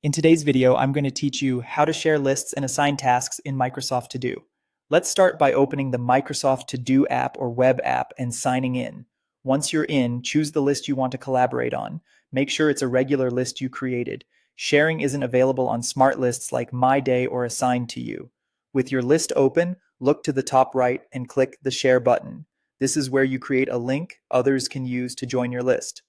In today's video, I'm going to teach you how to share lists and assign tasks in Microsoft To Do. Let's start by opening the Microsoft To Do app or web app and signing in. Once you're in, choose the list you want to collaborate on. Make sure it's a regular list you created. Sharing isn't available on smart lists like My Day or Assigned to You. With your list open, look to the top right and click the Share button. This is where you create a link others can use to join your list.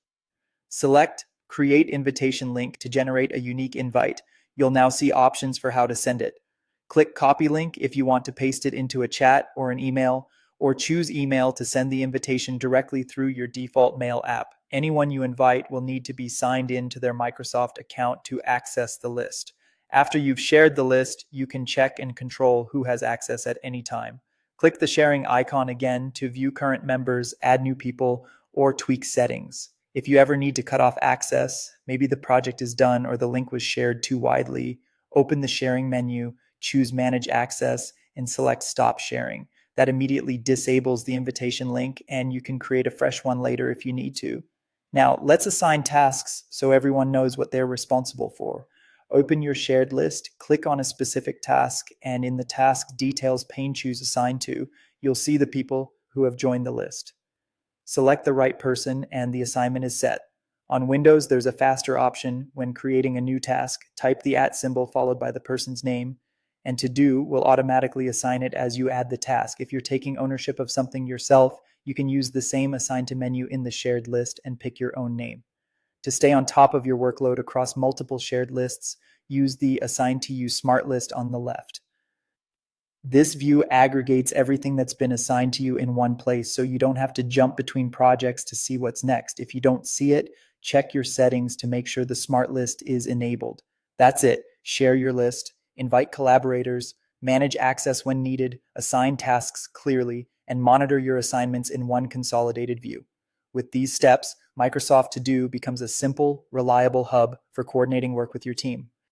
Select Create Invitation Link to generate a unique invite. You'll now see options for how to send it. Click Copy Link if you want to paste it into a chat or an email, or choose email to send the invitation directly through your default mail app. Anyone you invite will need to be signed in to their Microsoft account to access the list. After you've shared the list, you can check and control who has access at any time. Click the sharing icon again to view current members, add new people, or tweak settings. If you ever need to cut off access, maybe the project is done or the link was shared too widely, open the sharing menu, choose Manage Access, and select Stop Sharing. That immediately disables the invitation link, and you can create a fresh one later if you need to. Now, let's assign tasks so everyone knows what they're responsible for. Open your shared list, click on a specific task, and in the task details pane choose Assign to, you'll see the people who have joined the list. Select the right person and the assignment is set. On Windows, there's a faster option. When creating a new task, type the @ symbol followed by the person's name, and To Do will automatically assign it as you add the task. If you're taking ownership of something yourself, you can use the same Assign to menu in the shared list and pick your own name. To stay on top of your workload across multiple shared lists, use the Assign to You smart list on the left. This view aggregates everything that's been assigned to you in one place, so you don't have to jump between projects to see what's next. If you don't see it, check your settings to make sure the smart list is enabled. That's it. Share your list, invite collaborators, manage access when needed, assign tasks clearly, and monitor your assignments in one consolidated view. With these steps, Microsoft To Do becomes a simple, reliable hub for coordinating work with your team.